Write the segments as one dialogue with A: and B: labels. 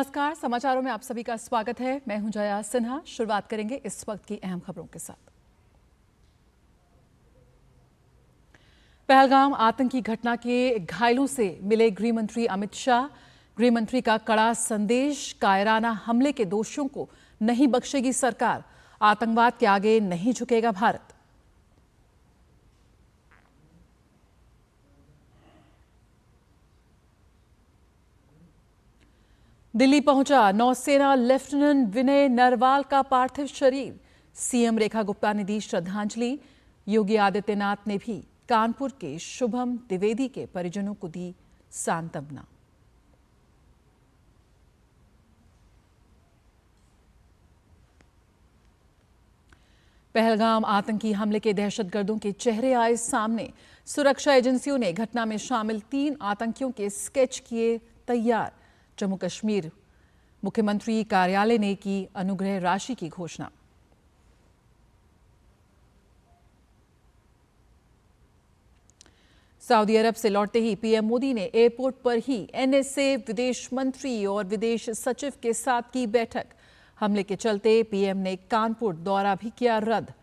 A: नमस्कार, समाचारों में आप सभी का स्वागत है। मैं हूं जया सिन्हा। शुरुआत करेंगे इस वक्त की अहम खबरों के साथ। पहलगाम आतंकी घटना के घायलों से मिले गृह मंत्री अमित शाह। गृह मंत्री का कड़ा संदेश, कायराना हमले के दोषियों को नहीं बख्शेगी सरकार, आतंकवाद के आगे नहीं झुकेगा भारत। दिल्ली पहुंचा नौसेना लेफ्टिनेंट विनय नरवाल का पार्थिव शरीर। सीएम रेखा गुप्ता ने दी श्रद्धांजलि। योगी आदित्यनाथ ने भी कानपुर के शुभम द्विवेदी के परिजनों को दी सांत्वना। पहलगाम आतंकी हमले के दहशतगर्दों के चेहरे आए सामने। सुरक्षा एजेंसियों ने घटना में शामिल 3 आतंकियों के स्केच किए तैयार। जम्मू कश्मीर मुख्यमंत्री कार्यालय ने की अनुग्रह राशि की घोषणा। सऊदी अरब से लौटते ही पीएम मोदी ने एयरपोर्ट पर ही एनएसए विदेश मंत्री और विदेश सचिव के साथ की बैठक। हमले के चलते पीएम ने कानपुर दौरा भी किया रद्द।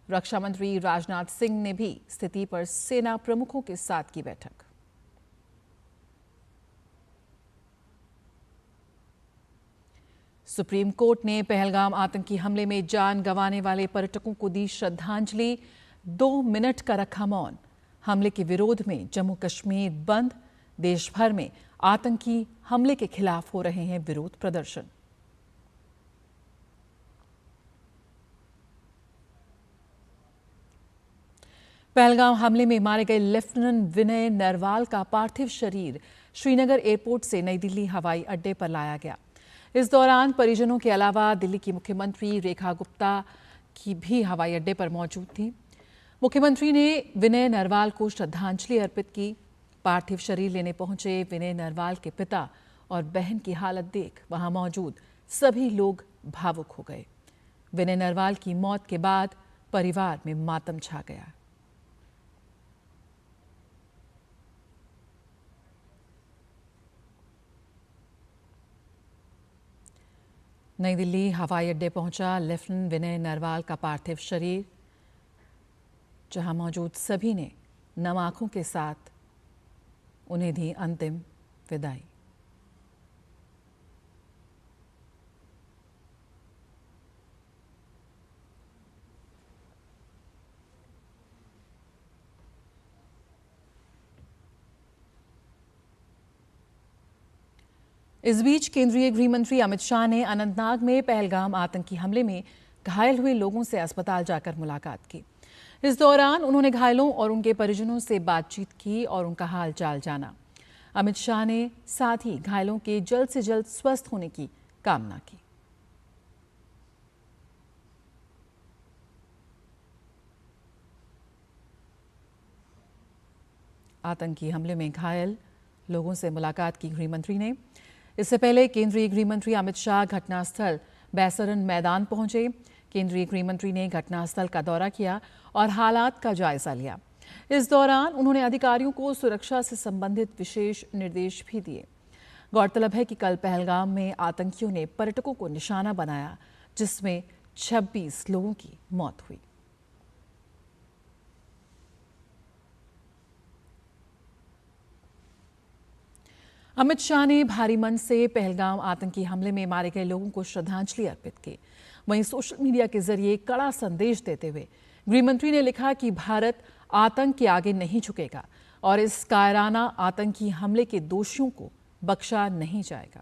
A: रक्षा मंत्री राजनाथ सिंह ने भी स्थिति पर सेना प्रमुखों के साथ की बैठक। सुप्रीम कोर्ट ने पहलगाम आतंकी हमले में जान गंवाने वाले पर्यटकों को दी श्रद्धांजलि। 2 मिनट का रखा मौन। हमले के विरोध में जम्मू कश्मीर बंद। देश भर में आतंकी हमले के खिलाफ हो रहे हैं विरोध प्रदर्शन। पहलगाम हमले में मारे गए लेफ्टिनेंट विनय नरवाल का पार्थिव शरीर श्रीनगर एयरपोर्ट से नई दिल्ली हवाई अड्डे पर लाया गया। इस दौरान परिजनों के अलावा दिल्ली की मुख्यमंत्री रेखा गुप्ता की भी हवाई अड्डे पर मौजूद थी। मुख्यमंत्री ने विनय नरवाल को श्रद्धांजलि अर्पित की। पार्थिव शरीर लेने पहुंचे विनय नरवाल के पिता और बहन की हालत देख वहां मौजूद सभी लोग भावुक हो गए। विनय नरवाल की मौत के बाद परिवार में मातम छा गया। नई दिल्ली हवाई अड्डे पहुंचा लेफ्टिनेंट विनय नरवाल का पार्थिव शरीर, जहां मौजूद सभी ने नम आंखों के साथ उन्हें दी अंतिम विदाई। इस बीच केंद्रीय गृह मंत्री अमित शाह ने अनंतनाग में पहलगाम आतंकी हमले में घायल हुए लोगों से अस्पताल जाकर मुलाकात की। इस दौरान उन्होंने घायलों और उनके परिजनों से बातचीत की और उनका हालचाल जाना। अमित शाह ने साथ ही घायलों के जल्द से जल्द स्वस्थ होने की कामना की। आतंकी हमले में घायल लोगों से मुलाकात की गृह मंत्री ने। इससे पहले केंद्रीय गृह मंत्री अमित शाह घटनास्थल बैसरन मैदान पहुंचे। केंद्रीय गृह मंत्री ने घटनास्थल का दौरा किया और हालात का जायजा लिया। इस दौरान उन्होंने अधिकारियों को सुरक्षा से संबंधित विशेष निर्देश भी दिए। गौरतलब है कि कल पहलगाम में आतंकियों ने पर्यटकों को निशाना बनाया, जिसमें 26 लोगों की मौत हुई। अमित शाह ने भारी मन से पहलगाम आतंकी हमले में मारे गए लोगों को श्रद्धांजलि अर्पित की। वहीं सोशल मीडिया के जरिए कड़ा संदेश देते हुए गृहमंत्री ने लिखा कि भारत आतंक के आगे नहीं झुकेगा और इस कायराना आतंकी हमले के दोषियों को बख्शा नहीं जाएगा।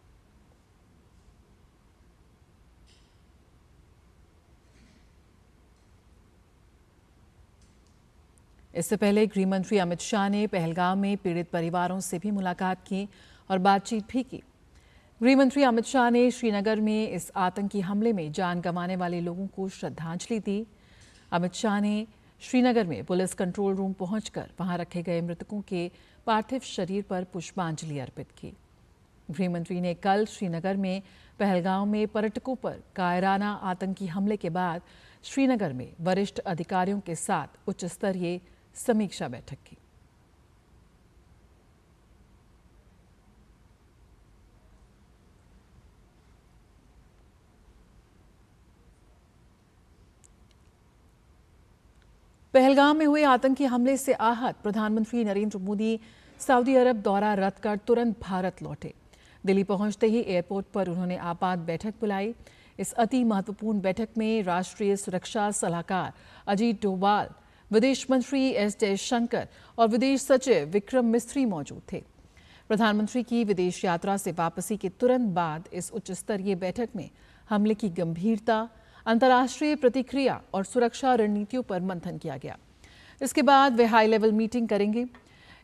A: इससे पहले गृहमंत्री अमित शाह ने पहलगाम में पीड़ित परिवारों से भी मुलाकात की और बातचीत भी की। गृहमंत्री अमित शाह ने श्रीनगर में इस आतंकी हमले में जान गंवाने वाले लोगों को श्रद्धांजलि दी। अमित शाह ने श्रीनगर में पुलिस कंट्रोल रूम पहुंचकर वहां रखे गए मृतकों के पार्थिव शरीर पर पुष्पांजलि अर्पित की। गृहमंत्री ने कल श्रीनगर में पहलगाम में पर्यटकों पर कायराना आतंकी हमले के बाद श्रीनगर में वरिष्ठ अधिकारियों के साथ उच्च स्तरीय समीक्षा बैठक की। पहलगाम में हुए आतंकी हमले से आहत प्रधानमंत्री नरेंद्र मोदी सऊदी अरब दौरा रद्द कर तुरंत भारत लौटे। दिल्ली पहुंचते ही एयरपोर्ट पर उन्होंने आपात बैठक बुलाई। इस अति महत्वपूर्ण बैठक में राष्ट्रीय सुरक्षा सलाहकार अजीत डोभाल, विदेश मंत्री एस जयशंकर और विदेश सचिव विक्रम मिस्री मौजूद थे। प्रधानमंत्री की विदेश यात्रा से वापसी के तुरंत बाद इस उच्च स्तरीय बैठक में हमले की गंभीरता, अंतर्राष्ट्रीय प्रतिक्रिया और सुरक्षा रणनीतियों पर मंथन किया गया। इसके बाद वे हाई लेवल मीटिंग करेंगे।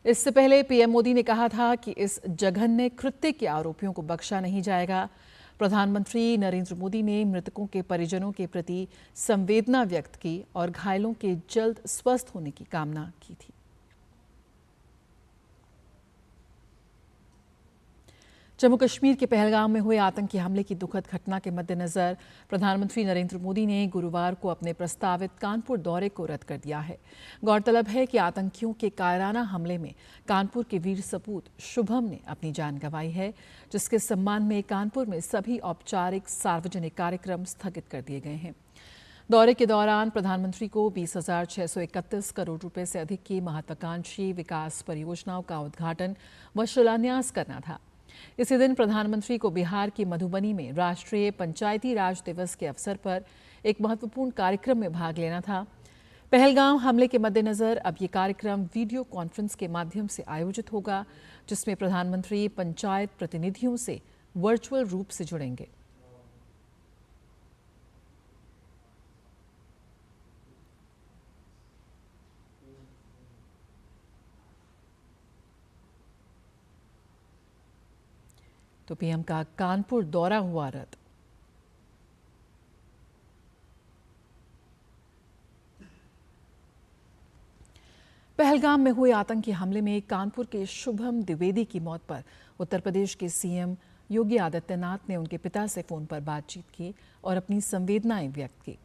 A: इससे पहले पीएम मोदी ने कहा था कि इस जघन्य कृत्य के आरोपियों को बख्शा नहीं जाएगा। प्रधानमंत्री नरेंद्र मोदी ने मृतकों के परिजनों के प्रति संवेदना व्यक्त की और घायलों के जल्द स्वस्थ होने की कामना की थी। जम्मू कश्मीर के पहलगाम में हुए आतंकी हमले की दुखद घटना के मद्देनजर प्रधानमंत्री नरेंद्र मोदी ने गुरुवार को अपने प्रस्तावित कानपुर दौरे को रद्द कर दिया है। गौरतलब है कि आतंकियों के कायराना हमले में कानपुर के वीर सपूत शुभम ने अपनी जान गंवाई है, जिसके सम्मान में कानपुर में सभी औपचारिक सार्वजनिक कार्यक्रम स्थगित कर दिए गए हैं। दौरे के दौरान प्रधानमंत्री को 20,631 करोड़ रुपए से अधिक की महत्वाकांक्षी विकास परियोजनाओं का उद्घाटन व शिलान्यास करना था। इसी दिन प्रधानमंत्री को बिहार की मधुबनी में राष्ट्रीय पंचायती राज दिवस के अवसर पर एक महत्वपूर्ण कार्यक्रम में भाग लेना था। पहलगाम हमले के मद्देनजर अब ये कार्यक्रम वीडियो कॉन्फ्रेंस के माध्यम से आयोजित होगा, जिसमें प्रधानमंत्री पंचायत प्रतिनिधियों से वर्चुअल रूप से जुड़ेंगे। तो पीएम का कानपुर दौरा हुआ रद्द। पहलगाम में हुए आतंकी हमले में कानपुर के शुभम द्विवेदी की मौत पर उत्तर प्रदेश के सीएम योगी आदित्यनाथ ने उनके पिता से फोन पर बातचीत की और अपनी संवेदनाएं व्यक्त की।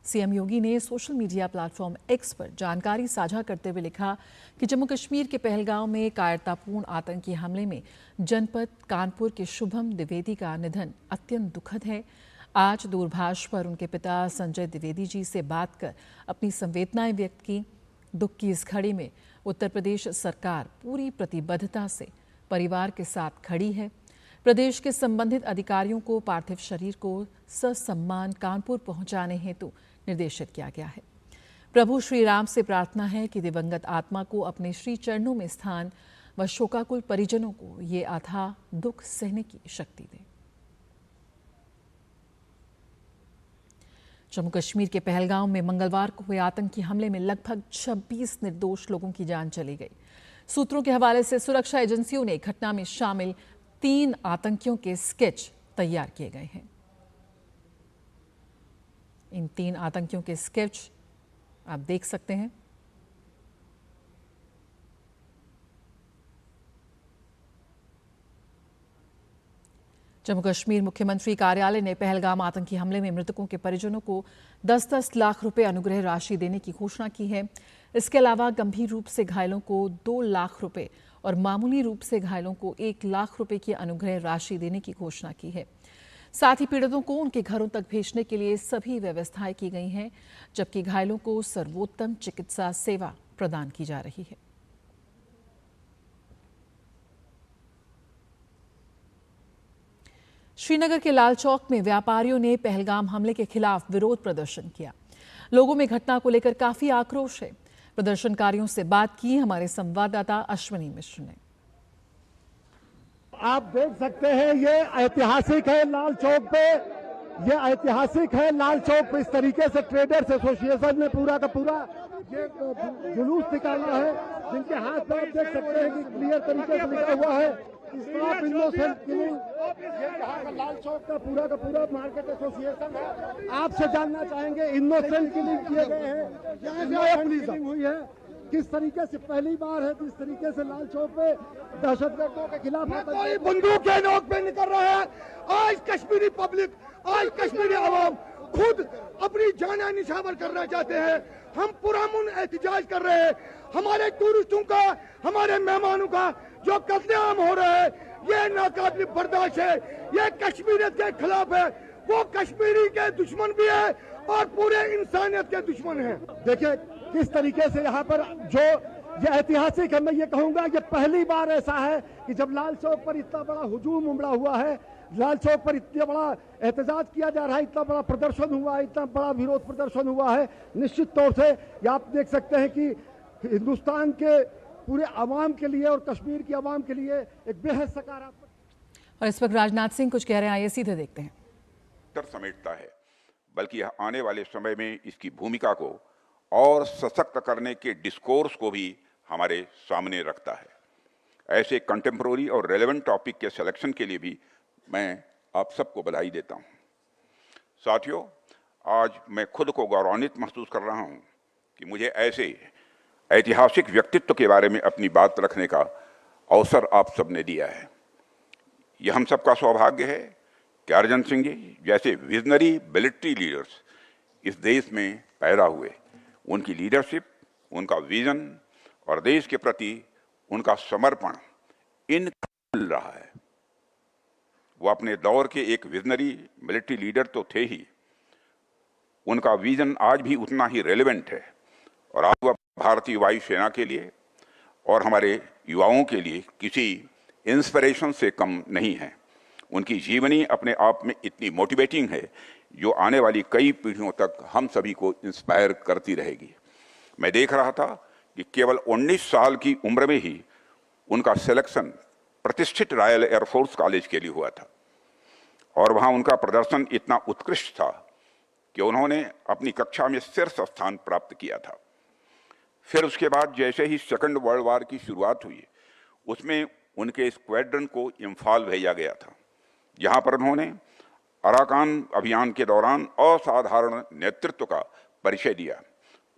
A: सीएम योगी ने सोशल मीडिया प्लेटफॉर्म एक्स पर जानकारी साझा करते हुए लिखा कि जम्मू कश्मीर के पहलगाम में कायरतापूर्ण आतंकी हमले में जनपद कानपुर के शुभम द्विवेदी का निधन अत्यंत दुखद है। आज दूरभाष पर उनके पिता संजय द्विवेदी जी से बात कर अपनी संवेदनाएं व्यक्त की। दुख की इस घड़ी में उत्तर प्रदेश सरकार पूरी प्रतिबद्धता से परिवार के साथ खड़ी है। प्रदेश के संबंधित अधिकारियों को पार्थिव शरीर को ससम्मान कानपुर पहुंचाने हेतु निर्देशित किया गया है। प्रभु श्री राम से प्रार्थना है कि दिवंगत आत्मा को अपने श्री चरणों में स्थान व शोकाकुल परिजनों को ये अथाह दुख सहने की शक्ति दे। जम्मू कश्मीर के पहलगाम में मंगलवार को हुए आतंकी हमले में लगभग 26 निर्दोष लोगों की जान चली गई। सूत्रों के हवाले से सुरक्षा एजेंसियों ने घटना में शामिल 3 आतंकियों के स्केच तैयार किए गए हैं। इन 3 आतंकियों के स्केच आप देख सकते हैं। जम्मू कश्मीर मुख्यमंत्री कार्यालय ने पहलगाम आतंकी हमले में मृतकों के परिजनों को 10-10 लाख रुपए अनुग्रह राशि देने की घोषणा की है। इसके अलावा गंभीर रूप से घायलों को 2 लाख रुपए और मामूली रूप से घायलों को 1 लाख रुपए की अनुग्रह राशि देने की घोषणा की है। साथ ही पीड़ितों को उनके घरों तक भेजने के लिए सभी व्यवस्थाएं की गई हैं, जबकि घायलों को सर्वोत्तम चिकित्सा सेवा प्रदान की जा रही है। श्रीनगर के लाल चौक में व्यापारियों ने पहलगाम हमले के खिलाफ विरोध प्रदर्शन किया। लोगों में घटना को लेकर काफी आक्रोश है। प्रदर्शनकारियों से बात की हमारे संवाददाता अश्विनी मिश्र ने।
B: आप देख सकते हैं ये ऐतिहासिक है लाल चौक पे, ये ऐतिहासिक है लाल चौक पे। इस तरीके से ट्रेडर्स एसोसिएशन ने पूरा का पूरा ये जुलूस निकाला है, जिनके हाथ में आप देख सकते हैं कि क्लियर तरीके से लिखा हुआ है स्टॉप इनोसेंट किलिंग। ये यहाँ का लाल चौक का पूरा मार्केट एसोसिएशन है। आपसे जानना चाहेंगे इनोसेंट किलिंग किए गए हैं, हुई है किस तरीके से, पहली बार है किस तरीके से लाल चौक पे दहशतगर्दों के खिलाफ कोई बंदूक के नोक पे निकल रहा है। आज कश्मीरी पब्लिक, आज कश्मीरी आवाम खुद अपनी जान निछावर करना चाहते हैं। हम पुरअमन एहतजाज कर रहे हैं। हमारे टूरिस्टों का, हमारे मेहमानों का जो कत्लेआम हो रहा है, ये नाकाबिल बर्दाश्त है। ये कश्मीरियत के खिलाफ है। वो कश्मीरी के दुश्मन भी है और पूरे इंसानियत के दुश्मन है। देखिए किस तरीके से यहाँ पर जो ये ऐतिहासिक है, मैं ये कहूंगा ये पहली बार ऐसा है कि जब लाल चौक पर इतना बड़ा हुजूम उमड़ा हुआ है, लाल चौक पर इतना बड़ा एहतजाज किया जा रहा है, इतना बड़ा प्रदर्शन हुआ है, इतना बड़ा विरोध प्रदर्शन हुआ है। निश्चित तौर से ये आप देख सकते हैं कि हिंदुस्तान के पूरे आवाम के लिए और कश्मीर की आवाम के लिए एक बेहद सकारात्मक।
A: और इस वक्त राजनाथ सिंह कुछ कह रहे हैं, आइए सीधे देखते हैं।
C: समेटता है, बल्कि आने वाले समय में इसकी भूमिका को और सशक्त करने के डिस्कोर्स को भी हमारे सामने रखता है। ऐसे कंटेम्प्रोरी और रेलेवेंट टॉपिक के सिलेक्शन के लिए भी मैं आप सबको बधाई देता हूं। साथियों, आज मैं खुद को गौरवान्वित महसूस कर रहा हूं कि मुझे ऐसे ऐतिहासिक व्यक्तित्व के बारे में अपनी बात रखने का अवसर आप सबने दिया है। यह हम सबका सौभाग्य है कि अर्जन सिंह जी जैसे विजनरी मिलिट्री लीडर्स इस देश में पैदा हुए। उनकी लीडरशिप, उनका विजन और देश के प्रति उनका समर्पण इनकरेबल रहा है। वो अपने दौर के एक विजनरी मिलिट्री लीडर तो थे ही, उनका विजन आज भी उतना ही रेलेवेंट है और आज वह भारतीय वायुसेना के लिए और हमारे युवाओं के लिए किसी इंस्पिरेशन से कम नहीं है। उनकी जीवनी अपने आप में इतनी मोटिवेटिंग है जो आने वाली कई पीढ़ियों तक हम सभी को इंस्पायर करती रहेगी। मैं देख रहा था कि केवल 19 साल की उम्र में ही उनका सिलेक्शन प्रतिष्ठित रॉयल एयरफोर्स कॉलेज के लिए हुआ था और वहां उनका प्रदर्शन इतना उत्कृष्ट था कि उन्होंने अपनी कक्षा में शीर्ष स्थान प्राप्त किया था। फिर उसके बाद जैसे ही सेकंड वर्ल्ड वॉर की शुरुआत हुई, उसमें उनके स्क्वाड्रन को इम्फाल भेजा गया था, जहां पर उन्होंने अराकान अभियान के दौरान असाधारण नेतृत्व का परिचय दिया।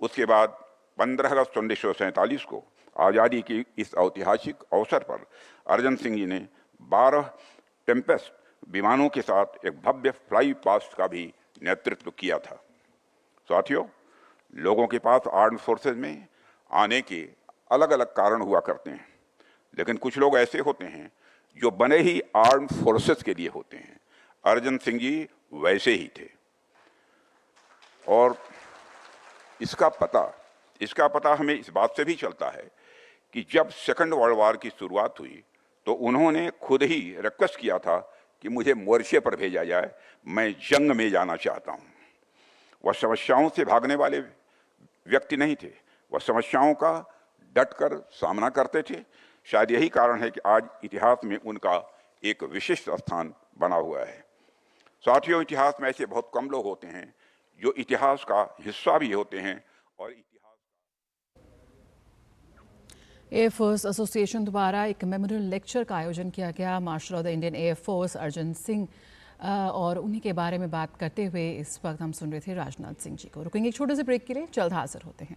C: उसके बाद 15 अगस्त 1947 को आज़ादी के इस ऐतिहासिक अवसर पर अर्जन सिंह जी ने 12 टेम्पेस्ट विमानों के साथ एक भव्य फ्लाई पास्ट का भी नेतृत्व किया था। साथियों, लोगों के पास आर्म्ड फोर्सेज में आने के अलग अलग कारण हुआ करते हैं, लेकिन कुछ लोग ऐसे होते हैं जो बने ही आर्म्ड फोर्सेज के लिए होते हैं। अर्जन सिंह जी वैसे ही थे और इसका पता हमें इस बात से भी चलता है कि जब सेकंड वर्ल्ड वॉर की शुरुआत हुई तो उन्होंने खुद ही रिक्वेस्ट किया था कि मुझे मोर्चे पर भेजा जाए, मैं जंग में जाना चाहता हूं। वह समस्याओं से भागने वाले व्यक्ति नहीं थे, वह समस्याओं का डटकर सामना करते थे। शायद यही कारण है कि आज इतिहास में उनका एक विशिष्ट स्थान बना हुआ है। साथियों, इतिहास में ऐसे बहुत कम लोग होते हैं जो इतिहास का हिस्सा भी होते हैं और
A: एयरफोर्स एसोसिएशन द्वारा एक मेमोरियल लेक्चर का आयोजन किया गया। Marshal of the Indian air force Arjan Singh और उन्हीं के बारे में बात करते हुए इस वक्त हम सुन रहे थे राजनाथ सिंह जी को। रुकेंगे एक छोटे से ब्रेक के लिए, जल्द हाजिर होते हैं।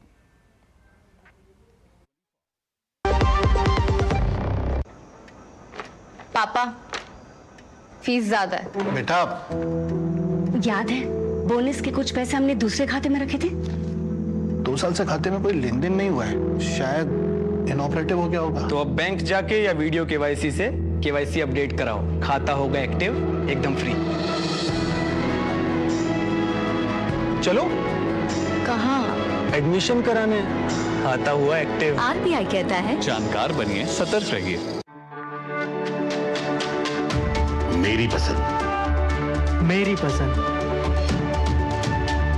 D: पापा, फीस ज्यादा है।
E: बेटा,
D: याद है बोनस के कुछ पैसे हमने दूसरे खाते में रखे थे?
E: 2 साल से खाते में कोई लेन देन नहीं हुआ है, शायद इनऑपरेटिव हो गया होगा।
F: तो अब बैंक जाके या वीडियो केवाईसी से केवाईसी अपडेट कराओ, खाता होगा एक्टिव, एकदम फ्री। चलो।
D: कहाँ?
F: एडमिशन कराने। खाता हुआ एक्टिव।
D: आरबीआई कहता है
G: जानकार बनिए, सतर्क रहिए।
E: मेरी पसंद,
F: मेरी पसंद,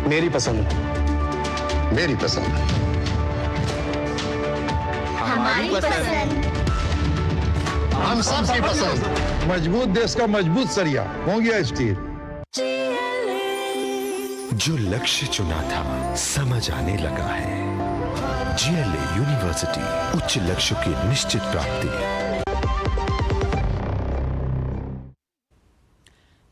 E: मेरी पसंद, मेरी पसंद,
D: हमारी पसंद,
E: हम सबकी पसंद।
H: मजबूत देश का मजबूत सरिया हो गया स्टील।
I: जो लक्ष्य चुना था समझ आने लगा है। जीएलए यूनिवर्सिटी, उच्च लक्ष्य की निश्चित प्राप्ति।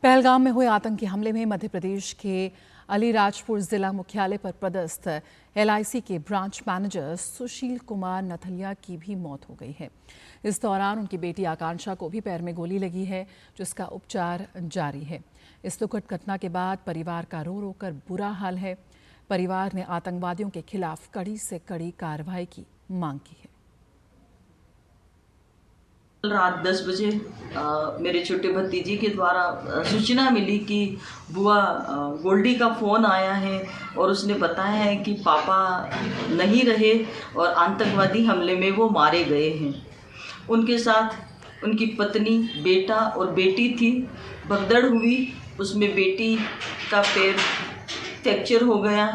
A: पहलगाम में हुए आतंकी हमले में मध्य प्रदेश के अलीराजपुर जिला मुख्यालय पर पदस्थ LIC के ब्रांच मैनेजर सुशील कुमार नथलिया की भी मौत हो गई है। इस दौरान उनकी बेटी आकांक्षा को भी पैर में गोली लगी है, जिसका उपचार जारी है। इस दुखद घटना के बाद परिवार का रो रो कर बुरा हाल है। परिवार ने आतंकवादियों के खिलाफ कड़ी से कड़ी कार्रवाई की मांग की है।
J: रात 10 बजे मेरे छोटे भतीजे के द्वारा सूचना मिली कि बुआ गोल्डी का फ़ोन आया है और उसने बताया है कि पापा नहीं रहे और आतंकवादी हमले में वो मारे गए हैं। उनके साथ उनकी पत्नी, बेटा और बेटी थी। भगदड़ हुई, उसमें बेटी का पैर फ्रैक्चर हो गया।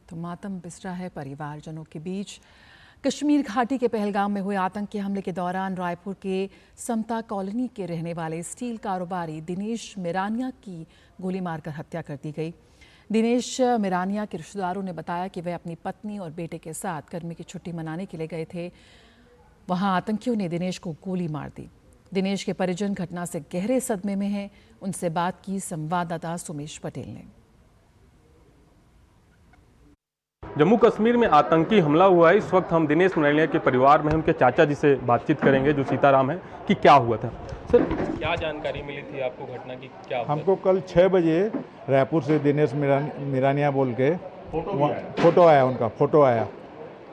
A: तो मातम बिसरा है परिवारजनों के बीच। कश्मीर घाटी के पहलगाम में हुए आतंकी हमले के दौरान रायपुर के समता कॉलोनी के रहने वाले स्टील कारोबारी दिनेश मिरानिया की गोली मारकर हत्या कर दी गई। दिनेश मिरानिया के रिश्तेदारों ने बताया कि वह अपनी पत्नी और बेटे के साथ गर्मी की छुट्टी मनाने के लिए गए थे। वहां आतंकियों ने दिनेश को गोली मार दी। दिनेश के परिजन घटना से गहरे सदमे में हैं। उनसे बात की संवाददाता सुमेश पटेल ने।
K: जम्मू कश्मीर में आतंकी हमला हुआ है। इस वक्त हम दिनेश मिरानिया के परिवार में उनके चाचा जी से बातचीत करेंगे, जो सीताराम है, कि क्या हुआ था। सर, क्या जानकारी मिली थी आपको घटना की? क्या हुआ?
L: हमको कल 6 बजे रायपुर से दिनेश मिरानिया बोल के फोटो आया, उनका फोटो आया।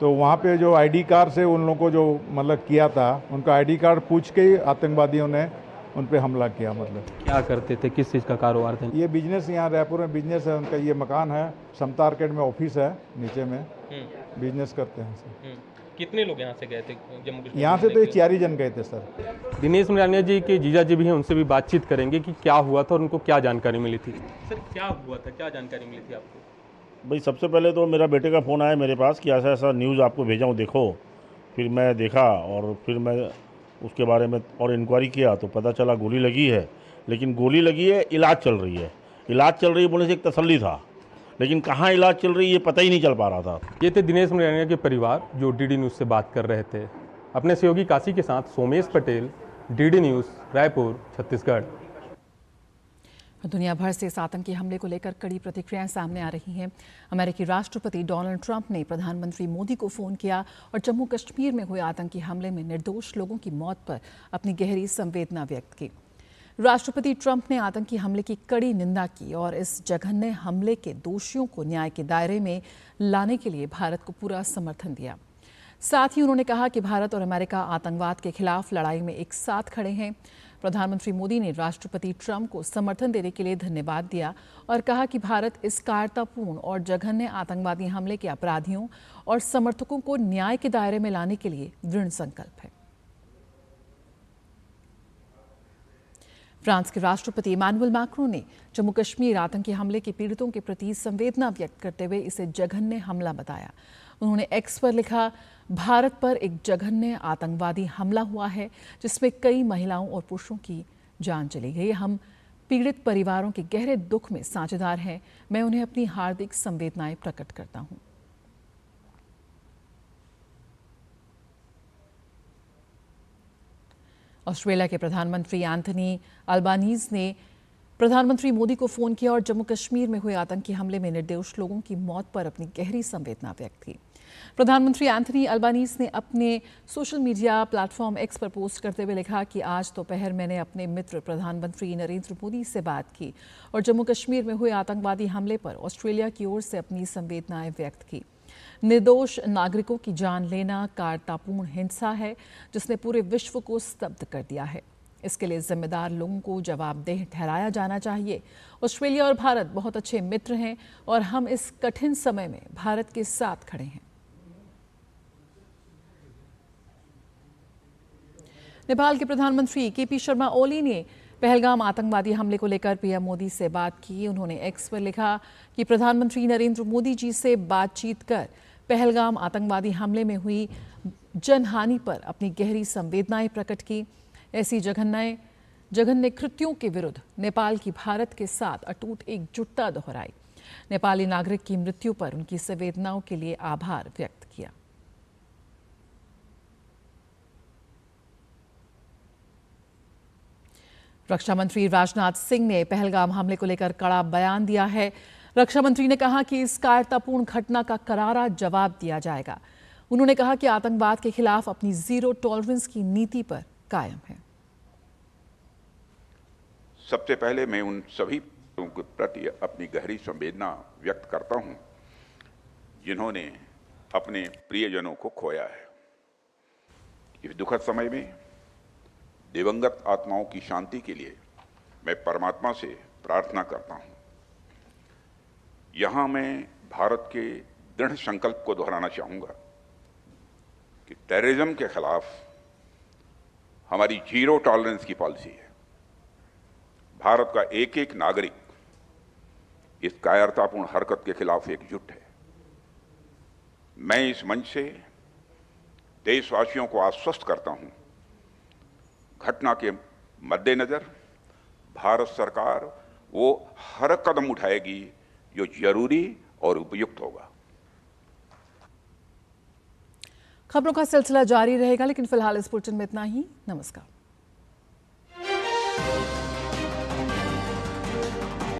L: तो वहाँ पे जो आईडी कार्ड से उन लोगों को जो मतलब किया था, उनका आईडी कार्ड पूछ के ही आतंकवादियों ने उन पे हमला किया। मतलब
K: क्या करते थे, किस चीज़ का कारोबार था?
L: ये बिजनेस, यहाँ रायपुर में बिजनेस है उनका। ये मकान है, समता आर्केड में ऑफिस है, नीचे में बिजनेस करते हैं सर।
K: कितने लोग यहाँ से गए थे जम्मू कश्मीर?
L: यहाँ से तो 4 ही जन गए थे सर।
K: दिनेश मिरानिया जी के जीजा जी भी हैं, उनसे भी बातचीत करेंगे कि क्या हुआ था और उनको क्या जानकारी मिली थी। सर, क्या हुआ था, क्या जानकारी मिली थी आपको?
M: भाई, सबसे पहले तो मेरा बेटे का फ़ोन आया मेरे पास कि ऐसा ऐसा न्यूज़ आपको भेजा हूँ, देखो। फिर मैं देखा और फिर मैं उसके बारे में और इंक्वायरी किया तो पता चला गोली लगी है। लेकिन गोली लगी है, इलाज चल रही है। इलाज चल रही है बोलने से एक तसल्ली था, लेकिन कहाँ इलाज चल रही है ये पता ही नहीं चल पा रहा था।
K: ये थे दिनेश मिरानिया के परिवार जो डीडी न्यूज़ से बात कर रहे थे। अपने सहयोगी काशी के साथ सोमेश पटेल, डीडी न्यूज़, रायपुर, छत्तीसगढ़।
A: दुनिया भर से इस आतंकी हमले को लेकर कड़ी प्रतिक्रियाएं सामने आ रही हैं। अमेरिकी राष्ट्रपति डोनाल्ड ट्रंप ने प्रधानमंत्री मोदी को फ़ोन किया और जम्मू कश्मीर में हुए आतंकी हमले में निर्दोष लोगों की मौत पर अपनी गहरी संवेदना व्यक्त की। राष्ट्रपति ट्रंप ने आतंकी हमले की कड़ी निंदा की और इस जघन्य हमले के दोषियों को न्याय के दायरे में लाने के लिए भारत को पूरा समर्थन दिया। साथ ही उन्होंने कहा कि भारत और अमेरिका आतंकवाद के खिलाफ लड़ाई में एक साथ खड़े हैं। प्रधानमंत्री मोदी ने राष्ट्रपति ट्रंप को समर्थन देने के लिए धन्यवाद दिया और कहा कि भारत इस कायरतापूर्ण और जघन्य आतंकवादी हमले के अपराधियों और समर्थकों को न्याय के दायरे में लाने के लिए दृढ़ संकल्प है। फ्रांस के राष्ट्रपति इमैनुअल मैक्रों ने जम्मू कश्मीर आतंकी हमले के पीड़ितों के प्रति संवेदना व्यक्त करते हुए इसे जघन्य हमला बताया। उन्होंने एक्स पर लिखा, भारत पर एक जघन्य आतंकवादी हमला हुआ है जिसमें कई महिलाओं और पुरुषों की जान चली गई। हम पीड़ित परिवारों के गहरे दुख में साझेदार हैं। मैं उन्हें अपनी हार्दिक संवेदनाएं प्रकट करता हूं। ऑस्ट्रेलिया के प्रधानमंत्री एंथनी अल्बानीज ने प्रधानमंत्री मोदी को फोन किया और जम्मू कश्मीर में हुए आतंकी हमले में निर्दोष लोगों की मौत पर अपनी गहरी संवेदना व्यक्त की। प्रधानमंत्री एंथनी अल्बानीज ने अपने सोशल मीडिया प्लेटफॉर्म एक्स पर पोस्ट करते हुए लिखा कि आज दोपहर मैंने अपने मित्र प्रधानमंत्री नरेंद्र मोदी से बात की और जम्मू कश्मीर में हुए आतंकवादी हमले पर ऑस्ट्रेलिया की ओर से अपनी संवेदनाएं व्यक्त की। निर्दोष नागरिकों की जान लेना कायरतापूर्ण हिंसा है जिसने पूरे विश्व को स्तब्ध कर दिया है। इसके लिए जिम्मेदार लोगों को जवाबदेह ठहराया जाना चाहिए। ऑस्ट्रेलिया और भारत बहुत अच्छे मित्र हैं और हम इस कठिन समय में भारत के साथ खड़े हैं। नेपाल के प्रधानमंत्री केपी शर्मा ओली ने पहलगाम आतंकवादी हमले को लेकर पीएम मोदी से बात की। उन्होंने एक्स पर लिखा कि प्रधानमंत्री नरेंद्र मोदी जी से बातचीत कर पहलगाम आतंकवादी हमले में हुई जनहानि पर अपनी गहरी संवेदनाएं प्रकट की। ऐसी जघन्य कृत्यों के विरुद्ध नेपाल की भारत के साथ अटूट एकजुटता दोहराई। नेपाली नागरिक की मृत्यु पर उनकी संवेदनाओं के लिए आभार व्यक्त किया। रक्षा मंत्री राजनाथ सिंह ने पहलगाम हमले को लेकर कड़ा बयान दिया है। रक्षा मंत्री ने कहा कि इस कायरतापूर्ण घटना का करारा जवाब दिया जाएगा। उन्होंने कहा कि आतंकवाद के खिलाफ अपनी जीरो टॉलरेंस की नीति पर कायम है।
C: सबसे पहले मैं उन सभी के प्रति अपनी गहरी संवेदना व्यक्त करता हूं जिन्होंने अपने प्रियजनों को खोया है। इस दुखद समय में दिवंगत आत्माओं की शांति के लिए मैं परमात्मा से प्रार्थना करता हूं। यहां मैं भारत के दृढ़ संकल्प को दोहराना चाहूंगा कि टेररिज्म के खिलाफ हमारी जीरो टॉलरेंस की पॉलिसी है। भारत का एक एक नागरिक इस कायरतापूर्ण हरकत के खिलाफ एकजुट है। मैं इस मंच से देशवासियों को आश्वस्त करता हूं, घटना के मद्देनजर भारत सरकार वो हर कदम उठाएगी जो जरूरी और उपयुक्त होगा।
A: खबरों का सिलसिला जारी रहेगा, लेकिन फिलहाल इस बुलेटिन में इतना ही। नमस्कार।